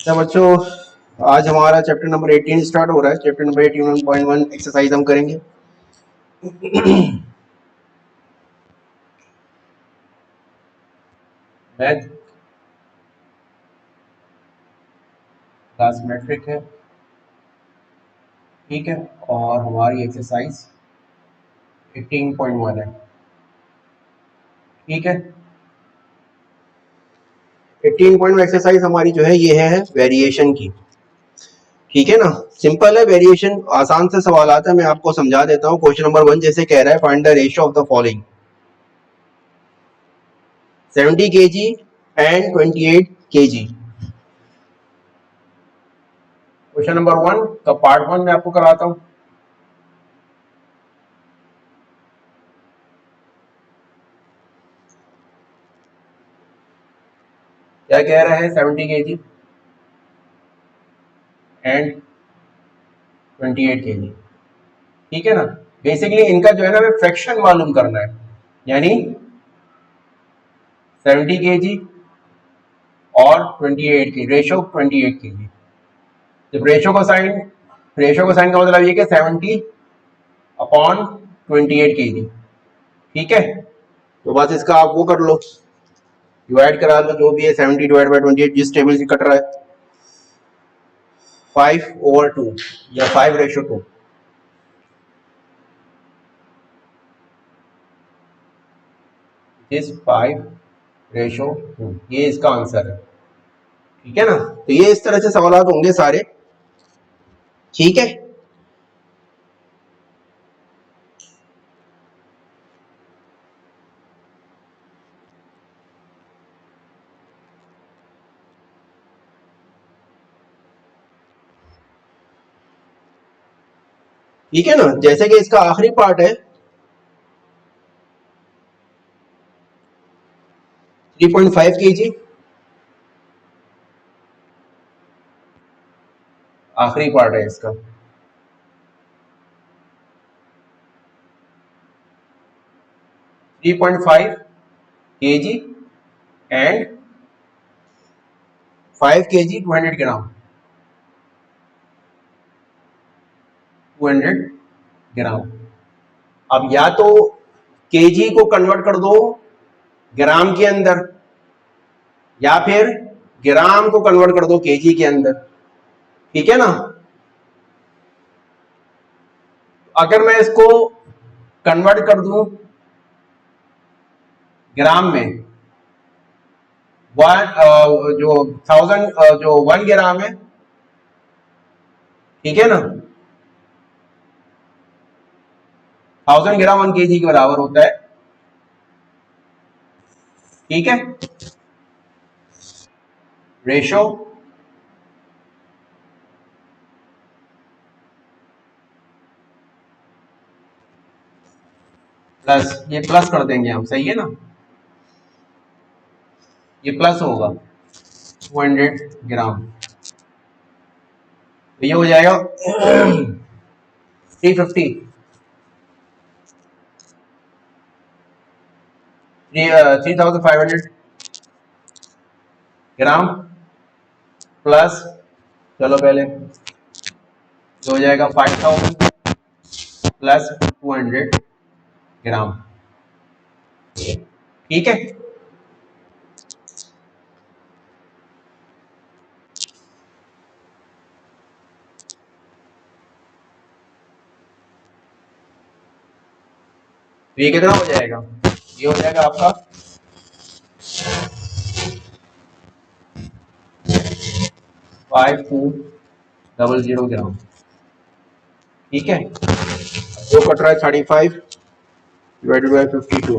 तो बच्चों आज हमारा चैप्टर नंबर 18 स्टार्ट हो रहा है। चैप्टर नंबर 18 एक्सरसाइज हम करेंगे। मैथ क्लास मेट्रिक है, ठीक है, और हमारी एक्सरसाइज 18.1 है, ठीक है। 18.1 एक्सरसाइज हमारी जो है ये है वेरिएशन की, ठीक है ना। सिंपल है, वेरिएशन आसान से सवाल आता है, मैं आपको समझा देता हूँ। क्वेश्चन नंबर 1 जैसे कह रहा है, find the ratio of the following 70 kg and 28 kg। Question number 1 का पार्ट 1 मैं आपको कराता हूँ। क्या कह रहा है, 70 kg एंड 28 kg, ठीक है ना। बेसिकली इनका जो है ना, हमें फ्रैक्शन मालूम करना है, यानी 70 kg और 28 की रेशियो 28 kg। जब रेशियो का साइन का मतलब ये कि 70 अपॉन 28 kg, ठीक है। तो बस इसका आप वो कर लो, डिवाइड करा लो, जो भी है 70 डिवाइड बाई 28 जिस टेबल से कट रहा है, 5/2 या 5:2, इज 5:2, ये इसका आंसर है, ठीक है ना। तो ये इस तरह से सवाल होंगे सारे, ठीक है। ठीक है ना, जैसे कि इसका आखिरी पार्ट है 3.5 kg, आखिरी पार्ट है इसका। 3.5 kg एंड 5 kg 200 ग्राम, 200 ग्राम। अब या तो केजी को कन्वर्ट कर दो ग्राम के अंदर, या फिर ग्राम को कन्वर्ट कर दो केजी के अंदर, ठीक है ना। अगर मैं इसको कन्वर्ट कर दूं ग्राम में, जो 1000 जो 1 ग्राम है, ठीक है ना, 1000 ग्राम 1 kg के बराबर होता है, ठीक है। रेशो प्लस, ये प्लस कर देंगे हम, सही है ना, ये प्लस होगा 200 ग्राम, तो ये हो जाएगा 350 3500 ग्राम प्लस, चलो पहले जो हो जाएगा 5000 प्लस 200 ग्राम, ठीक है। तो ये कितना हो जाएगा, ये हो जाएगा आपका 5200 ग्राम, ठीक है। जो कट रहा है 35 डिवाइडेड बाई 52,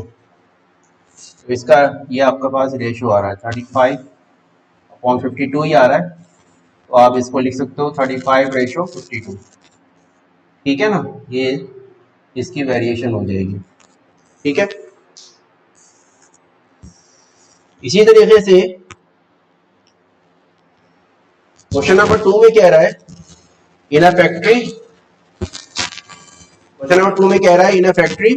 तो इसका ये आपके पास रेशियो आ रहा है 35/52 ही आ रहा है, तो आप इसको लिख सकते हो 35:52, ठीक है ना। ये इसकी वेरिएशन हो जाएगी, ठीक है। इसी तरीके से क्वेश्चन नंबर 2 में कह रहा है, in a factory, question number 2 में कह रहा है, in a factory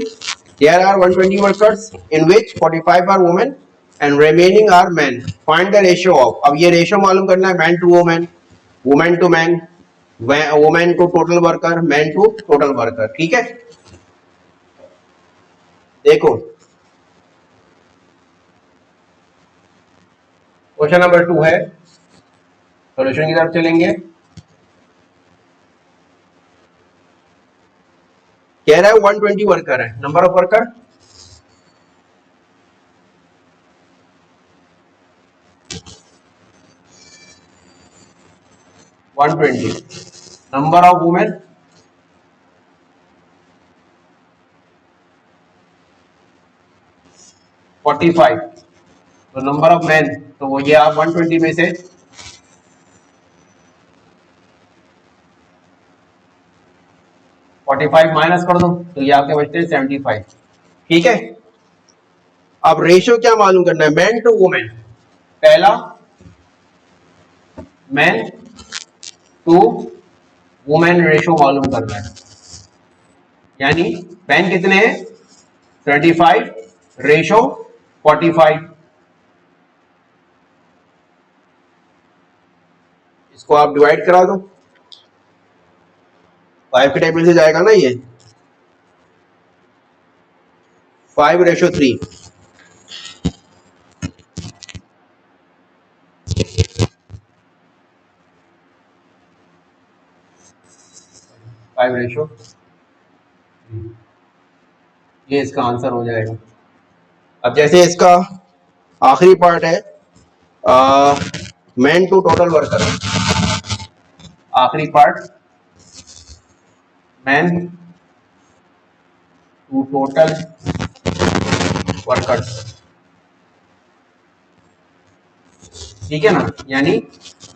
there are 120 workers in which 45 are women and remaining are man, find the ratio of, अब ये रेशियो मालूम करना है man to women, women to man, women to total worker, man to total worker. ठीक है, देखो question number 2 है, solution की तरफ चलेंगे। कह रहा है 120 वर्कर है, number of worker 120, number of women 45, तो नंबर ऑफ मैन, तो वो ये आप 120 में से 45 माइनस कर दो, तो ये आपके बचते हैं 75। ठीक है, अब रेशियो क्या मालूम करना है, मैन टू वुमेन, पहला मैन टू वुमेन रेशियो मालूम करना है, यानी मैन कितने हैं 35 रेशियो 45, इसको आप डिवाइड करा दो, 5 के टेबल से जाएगा ना ये 5:3, 5:3, ये इसका आंसर हो जाएगा। अब जैसे इसका आखिरी पार्ट है मैन टू टोटल वर्कर, आखिरी part man to total workers, ठीक है ना, यानी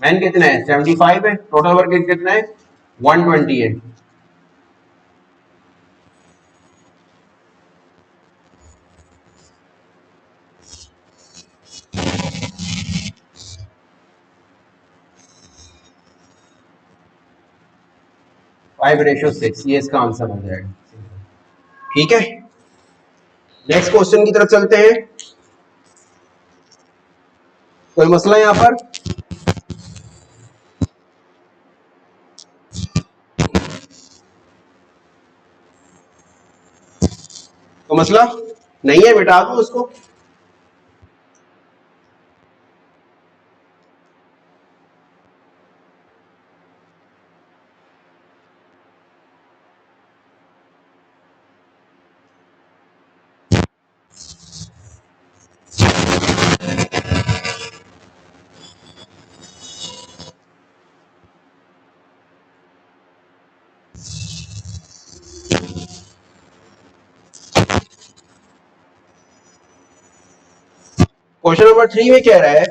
मैन कितना है 75 है, टोटल वर्कर कितना है 120 है। फाइव रेशियो 6, ये इसका आंसर हो जाएगा। ठीक है, नेक्स्ट क्वेश्चन की तरफ चलते हैं। कोई मसला यहां पर, तो मसला नहीं है, मिटा दो उसको। क्वेश्चन नंबर 3 में कह रहा है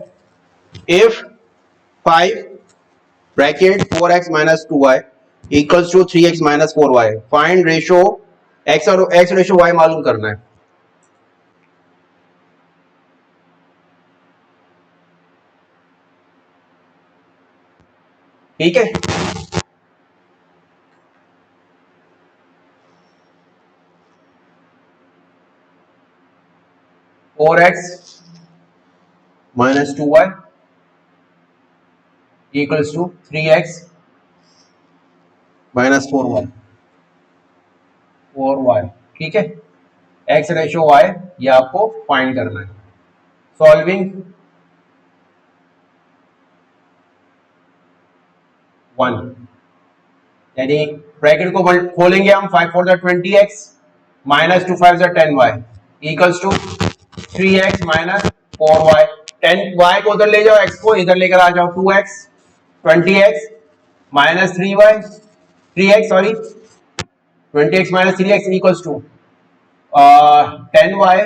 if 5 bracket 4x minus 2y equals to 3x minus 4y, find ratio x और x रेशियो y मालूम करना है। ठीक है, four X minus 2y equals to 3x minus 4y। ठीक है, x रेशियो y ये आपको फाइंड करना है। सॉल्विंग 1, यानी ब्रैकेट को खोलेंगे हम, 5 4 20x minus 2 5 10y equals to 3x minus 4y। 10y को उधर ले जाओ, x को इधर लेकर आ जाओ, 2x 20x minus 3x sorry 20x minus 3x equals to 10y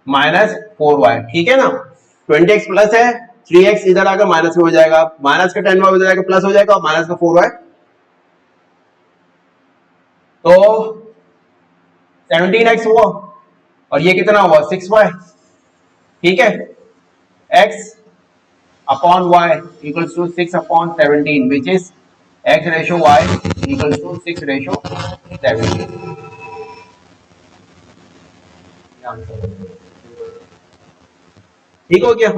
minus 4y। ठीक है ना, 20x प्लस है, 3x इधर आकर माइनस में हो जाएगा, माइनस का 10y उधर आकर प्लस हो जाएगा और माइनस का 4y, तो 17x हुआ और ये कितना हुआ 6y। ठीक है, x upon y equals to 6 upon 17 which is x ratio y equals to 6 ratio 17। ठीक हो गया,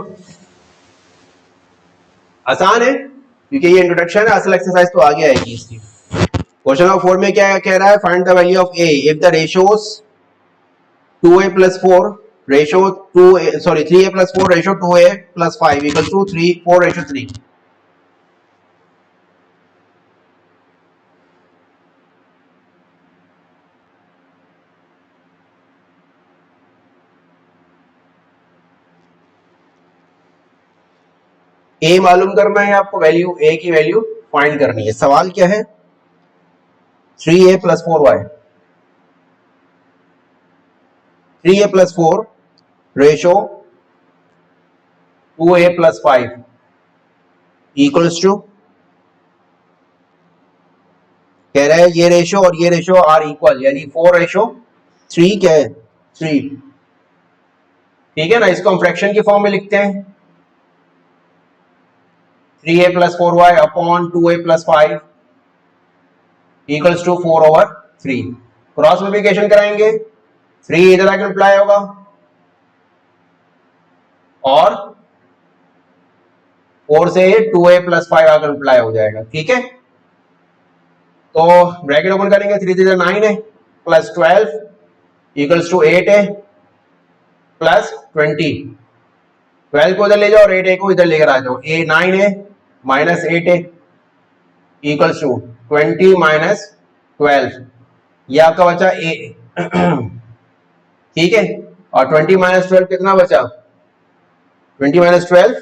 आसान है क्योंकि ये इंट्रोडक्शन है, असल एक्सरसाइज तो आगे आएगी इसकी। क्वेश्चन नंबर 4 में क्या कह रहा है, find the value of A if the ratios 2a plus 4 ratio 2a, sorry 3a plus 4 ratio 2a plus 5 equals to 4 ratio 3। ए मालूम करना है आपको, वैल्यू ए की वैल्यू फाइंड करनी है। सवाल क्या है, 3a plus 4y, 3a plus 4 ratio 2a plus 5 equals to, कह रहा है ये रेशो और ये रेशो आर इक्वल, यानी 4 रेशो 3 क्या है 3। ठीक है ना, इसको हम फ्रैक्शन की फॉर्म में लिखते हैं, 3a plus 4y upon 2a plus 5 equals to 4 over 3। Cross multiplication कराएंगे, 3 इधर आके मल्टीप्लाई होगा और 4 से 2a plus 5 आकर मल्टीप्लाई हो जाएगा। ठीक है, तो ब्रैकेट ओपन करेंगे, 3 3 9 है प्लस 12 इक्वल्स टू 8 है प्लस 20। 12 को इधर ले जाओ और 8 को इधर लेकर आ जाओ, ए 9 है माइनस 8 है इक्वल्स टू 20 माइनस 12, ये आपका बचा ए। ठीक है, और 20 माइनस 12 कितना बचा, 20 माइनस 12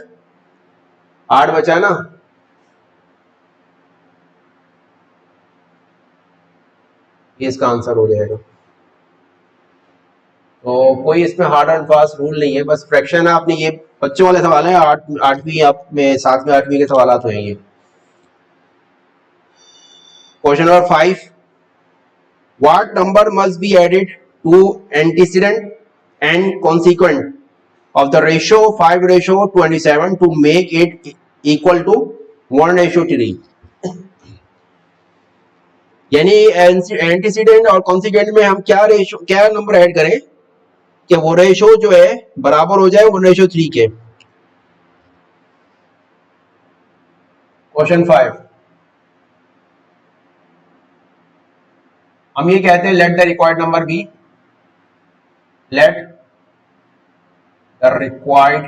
8 बचा ना, ये इसका आंसर हो जाएगा। तो कोई इसमें हार्ड एंड फास्ट रूल नहीं है, बस फ्रैक्शन है। आपने ये बच्चों वाले सवाल है, 8वीं आप में 7वीं 8वीं के सवाल तो हैं ये। Question number 5, what number must be added to antecedent and consequent of the ratio 5:27 to make it equal to 1:3। यानी एंटीसीडेंट और कॉन्सिक्वेंट में हम क्या नंबर ऐड करें कि वो रेशो जो है बराबर हो जाए 1:3 के। क्वेश्चन 5, हम ये कहते हैं let the required number be, let the required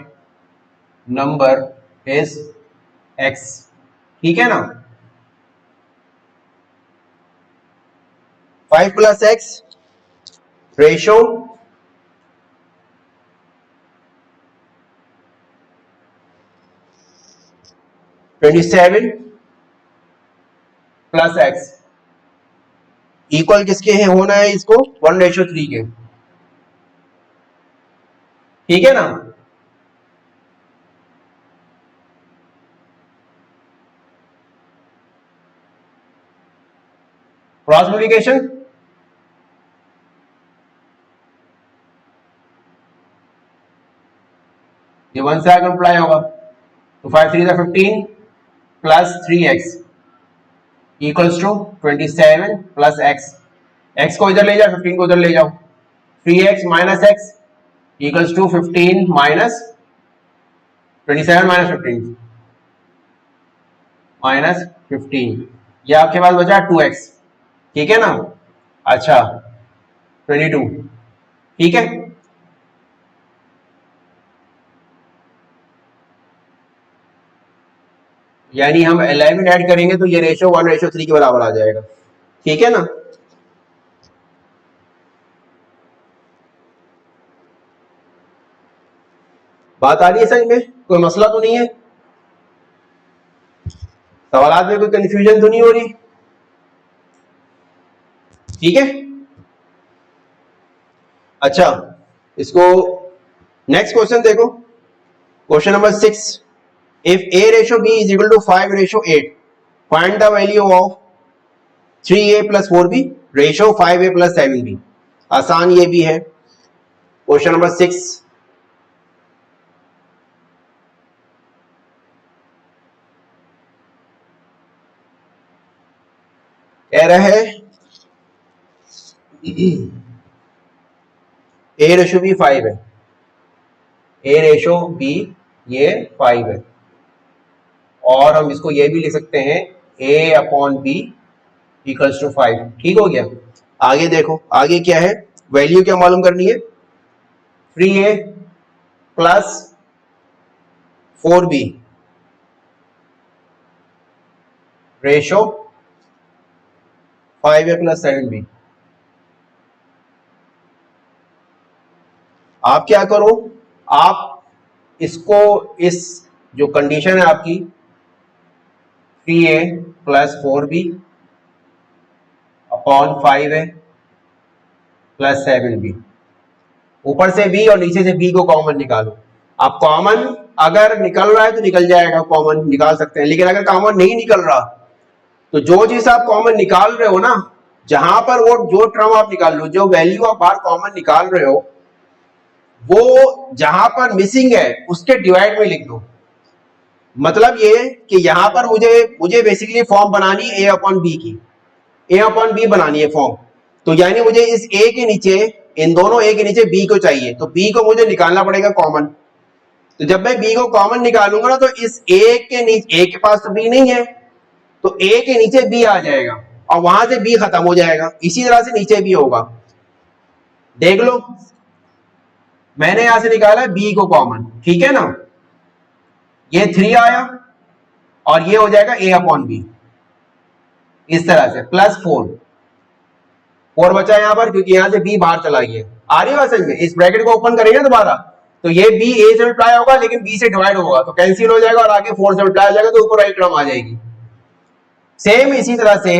number is x। ठीक है ना, 5 plus x ratio 27 plus x equal किसके है होना है, इसको 1:3 के। ठीक है ना, क्रॉस मल्टीप्लिकेशन, ये 1 से आकर मल्टीप्लाई होगा, तो 5 3 15 plus 3x equals to 27 plus x। x को इधर ले जाओ, 15 को इधर ले जाओ, 3x minus x equals to 15 minus 27 minus 15 minus 15, ये आपके पास बचा 2x। ठीक है ना, अच्छा 22। ठीक है, यानी हम 11 ऐड करेंगे तो ये रेशो 1:3 के बराबर आ जाएगा। ठीक है ना, बात आ रही है समझ में, कोई मसला तो नहीं है, सवालात में कोई कंफ्यूजन तो नहीं हो रही। ठीक है, अच्छा इसको नेक्स्ट क्वेश्चन देखो, question number 6, if a ratio b is equal to 5:8 find the value of 3a plus 4b ratio 5a plus 7b। आसान ये भी है। क्वेश्चन नंबर 6, कह रहा है a रेशो b 5 है, ए रेशो बी ये 5 है, और हम इसको ये भी लिख सकते हैं ए अपॉन बी इक्वल्स टू 5। ठीक हो गया। आगे देखो, आगे क्या है, वैल्यू क्या मालूम करनी है, 3a plus 4b ratio 5a plus 7b। आप क्या करो, आप इसको, इस जो कंडीशन है आपकी 3a plus 4b upon 5a plus 7b, ऊपर से b और नीचे से b को कॉमन निकालो। आप कॉमन अगर निकल रहा है तो निकल जाएगा, कॉमन निकाल सकते हैं, लेकिन अगर कॉमन नहीं निकल रहा तो जो चीज आप कॉमन निकाल रहे हो ना, जहां पर वो जो टर्म आप निकाल लो, जो वैल्यू आप बाहर कॉमन निकाल रहे हो, वो जहां पर मिसिंग है उसके डिवाइड में लिख दो। मतलब ये कि यहां पर मुझे बेसिकली फॉर्म बनानी है ए अपॉन बी की, ए अपॉन बी बनानी है फॉर्म। तो यानी मुझे इस ए के नीचे, इन दोनों ए के नीचे बी को चाहिए, तो बी को मुझे निकालना पड़ेगा कॉमन। तो जब मैं बी को कॉमन निकालूंगा ना, तो इस ए के नीचे, ए के पास तो बी नहीं है, तो ए के नीचे बी आ जाएगा और वहां से बी खत्म हो जाएगा। इसी तरह से नीचे भी होगा, देख लो, मैंने यहां से निकाला बी को कॉमन, ठीक है ना, ये 3 आया और ये हो जाएगा ए अपॉन बी, इस तरह से प्लस 4 बचा यहां पर, क्योंकि यहां से बी बाहर चला गया। आ रही है समझ में, इस ब्रैकेट को ओपन करेंगे दोबारा तो ये बी ए से मल्टीप्लाई होगा, लेकिन बी से डिवाइड होगा तो कैंसिल हो जाएगा और आगे 4 से मल्टीप्लाई हो जाएगा, तो ऊपर वाली टर्म आ जाएगी। सेम इसी तरह से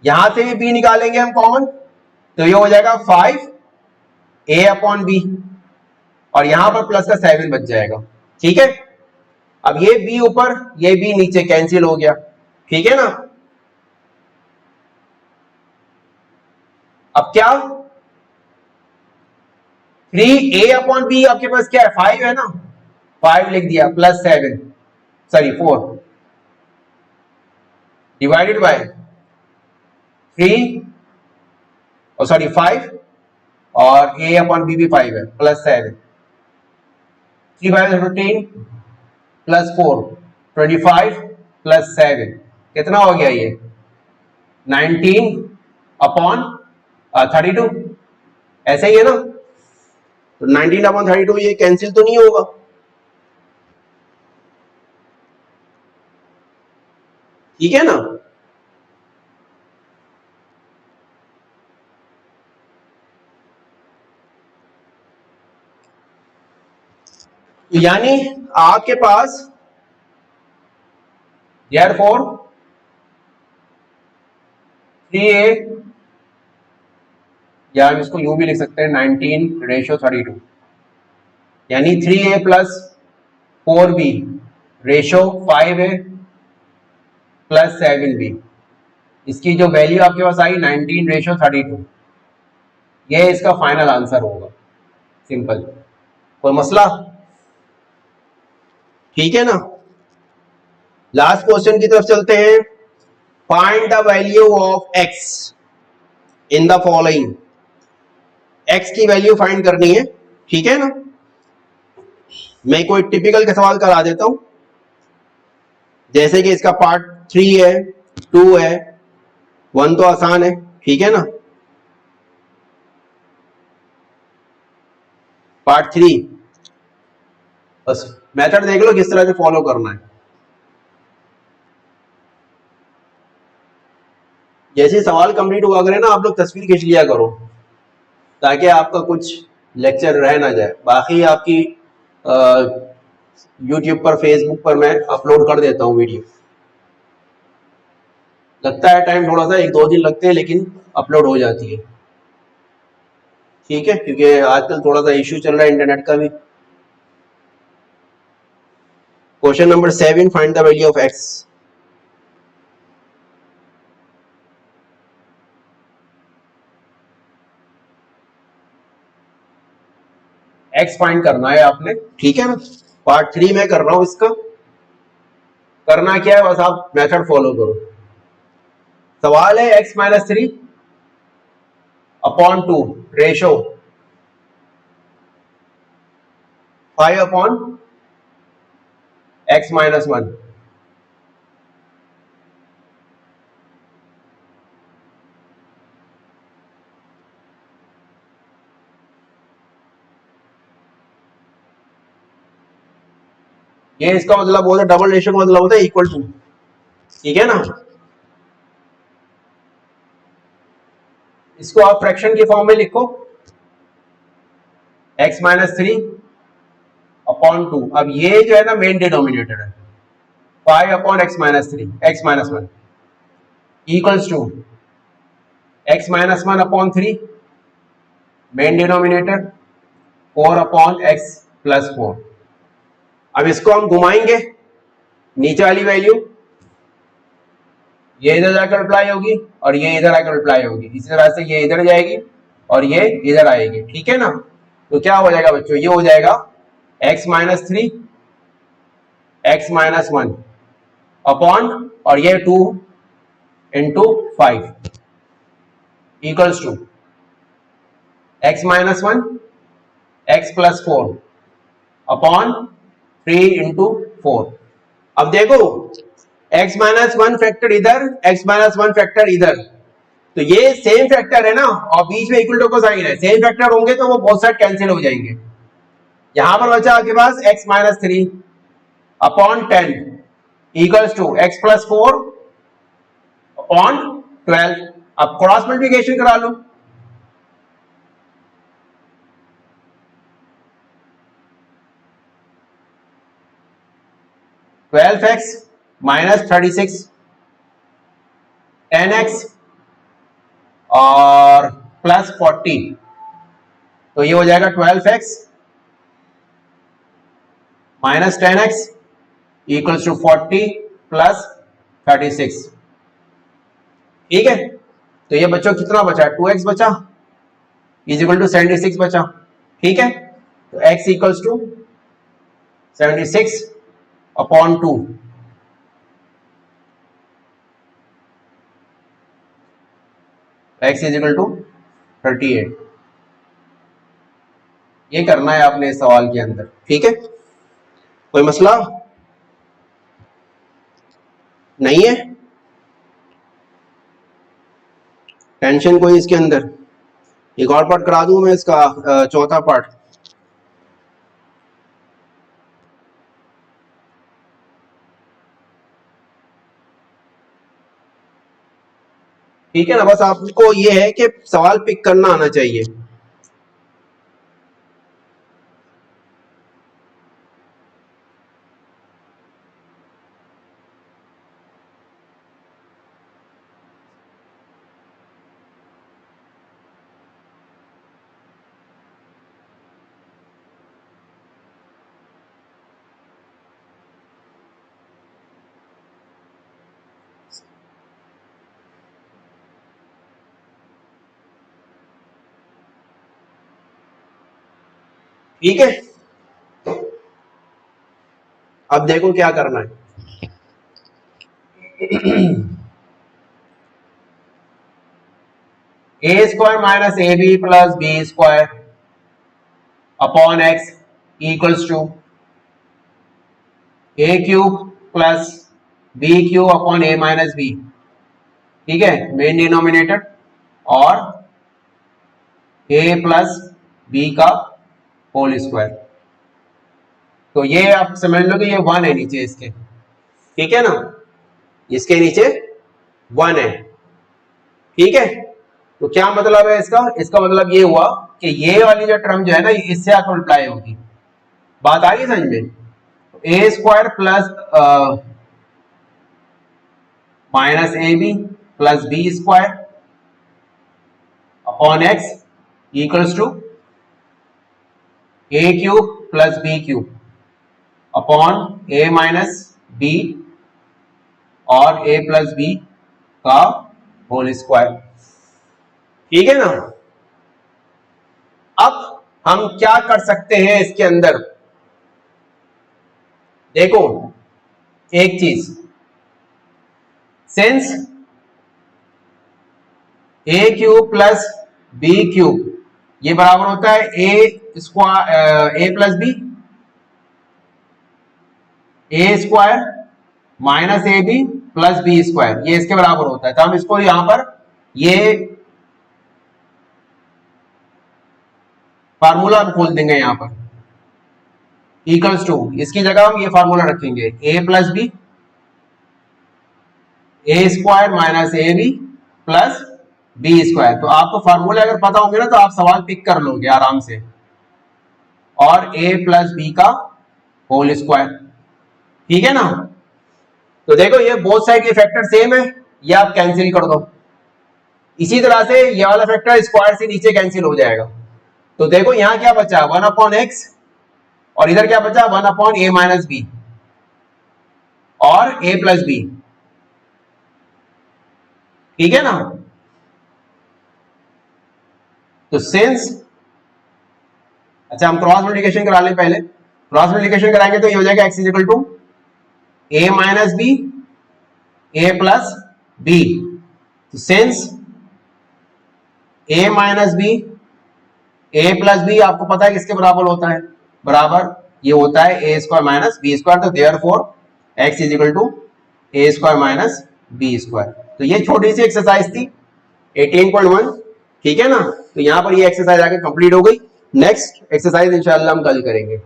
यहां से भी बी निकालेंगे हम कॉमन, तो ये हो जाएगा 5 ए अपॉन बी, और यहां पर प्लस का 7 बच जाएगा। ठीक है, अब ये बी ऊपर ये बी नीचे कैंसिल हो गया, ठीक है ना। अब क्या, 3a अपॉन बी आपके पास क्या है, 5 है ना, 5 लिख दिया प्लस 7, सॉरी 4 डिवाइडेड बाय 3, और सॉरी 5, और a अपॉन बी भी 5 है प्लस 7, 3 5 15 प्लस 4 25 प्लस 7 कितना हो गया ये 19 अपॉन 32, ऐसे ही है ना। तो 19 अपॉन 32 ये कैंसिल तो नहीं होगा, ठीक है ना। यानी आपके पास therefore 3a, या हम इसको यूं भी लिख सकते हैं 19 रेशो 32, यानी 3a plus 4b ratio 5a plus 7b, इसकी जो वैल्यू आपके पास आई 19 रेशो 32, ये इसका फाइनल आंसर होगा। सिंपल, कोई मसला, ठीक है ना। लास्ट क्वेश्चन की तरफ चलते हैं। Find the value of x in the following, x की वैल्यू फाइंड करनी है, ठीक है ना। मैं कोई टिपिकल का सवाल करा देता हूं, जैसे कि इसका पार्ट 3 है, 2 है, 1 तो आसान है, ठीक है ना। पार्ट 3 बस मेथड देख लो किस तरह से फॉलो करना है। जैसे सवाल कंप्लीट हुआ करे ना, आप लोग तस्वीर खींच लिया करो, ताकि आपका कुछ लेक्चर रह ना जाए। बाकी आपकी यूट्यूब पर, फेसबुक पर मैं अपलोड कर देता हूँ वीडियो। लगता है टाइम थोड़ा सा, 1-2 दिन लगते हैं, लेकिन अपलोड हो जाती है, ठीक है, क्योंकि आजकल थोड़ा सा इश्यू चल रहा है इंटरनेट का भी। Question number 7, find the value of x। x find करना है आपने, ठीक है ना। पार्ट 3 में कर रहा हूं इसका। करना क्या है, बस आप मेथड फॉलो करो। सवाल है x minus 3 upon 2 ratio 5 upon x minus 1। ये इसका मतलब होता है, डबल रेशियो का मतलब होता है इक्वल टू, ठीक है ना। इसको आप फ्रैक्शन की फॉर्म में लिखो, x माइनस 3 अपॉन 2। अब ये जो है ना मेन डिनोमिनेटर है, 5 upon x minus 3 x minus 1 equals to x minus 1 upon 3 main denominator, 4 upon x plus 4। अब इसको हम घुमाएंगे, नीचे वाली वैल्यू ये इधर जाकर अप्लाई होगी और ये इधर आकर अप्लाई होगी, इसी तरह से ये इधर जाएगी और ये इधर आएगी, ठीक है ना। तो क्या हो जाएगा बच्चों, ये हो जाएगा x minus 3 x minus 1 upon और ये 2 into 5 equals to x minus 1 x plus 4 upon 3 into 4। अब देखो x माइनस 1 फैक्टर इधर, x माइनस 1 फैक्टर इधर, तो ये सेम फैक्टर है ना, और बीच में इक्वल टू का साइन है, सेम फैक्टर होंगे तो वो बोथ साइड कैंसिल हो जाएंगे। यहां पर बचा आपके पास x minus 3 upon 10 equals to x plus 4 upon 12। अब क्रॉस मल्टीप्लिकेशन करा लो, ट्वेल्व एक्स माइनस 36 10x और प्लस 40, तो ये हो जाएगा 12x minus 10x equals to 40 plus 36, ठीक है। तो ये बच्चों कितना बचा, 2x बचा इज इक्वल टू 76 बचा, ठीक है। तो x equals to 76 upon 2, x is equal to 38। ये करना है आपने इस सवाल के अंदर, ठीक है। कोई मसला नहीं है, टेंशन कोई इसके अंदर। एक और पार्ट करा दूं मैं इसका, चौथा पार्ट, ठीक है ना। बस आपको ये है कि सवाल पिक करना आना चाहिए। ठीक है, अब देखो क्या करना है। A square minus a b plus b square upon x equals to a cube plus b cube upon a minus b, ठीक है, मेन डिनोमिनेटर, और ए प्लस बी का होल स्क्वायर। तो ये आप समझ लो कि ये 1 है नीचे इसके, ठीक है ना, इसके नीचे 1 है, ठीक है। तो क्या मतलब है इसका, इसका मतलब ये हुआ कि ये वाली जो टर्म जो है ना इससे आकर मल्टीप्लाई होगी। बात आ रही है समझ में। A square plus minus a b plus b square upon x equals to a cube plus b cube upon a minus b और ए प्लस बी का होल स्क्वायर, ठीक है ना। अब हम क्या कर सकते हैं इसके अंदर, देखो एक चीज, since a cube plus b cube ये बराबर होता है a square a plus b, a square minus a b plus b square, ये इसके बराबर होता है। तो हम इसको यहां पर ये फार्मूला खोल देंगे यहां पर, इक्वल्स टू, इसकी जगह हम ये फार्मूला रखेंगे a plus b, a square minus a b plus b square. तो आपको फार्मूले अगर पता होंगे ना तो आप सवाल पिक कर लोगे आराम से। और ए प्लस बी का होल स्क्वायर, ठीक है ना। तो देखो ये बोथ साइड के फैक्टर सेम है, ये आप कैंसिल कर दो। इसी तरह से ये वाला फैक्टर स्क्वायर से नीचे कैंसिल हो जाएगा। तो देखो यहां क्या बचा, 1/x, और इधर क्या बचा, 1/a माइनस बी और a प्लस बी, ठीक है ना। तो सिंस, अच्छा हम क्रॉस मल्टीप्लिकेशन करा लें पहले। क्रॉस मल्टीप्लिकेशन कराएंगे तो ये हो जाएगा x is equal to a minus b a plus b. तो since a minus b a plus b आपको पता है किसके बराबर होता है, बराबर ये होता है a square minus b square. तो therefore x is equal to a square minus b square. तो ये छोटी सी एक्सरसाइज थी 18.1, ठीक है ना। तो यहां पर ये एक्सरसाइज आगे कंप्लीट हो गई। नेक्स्ट एक्सरसाइज इंशाल्लाह हम कल करेंगे।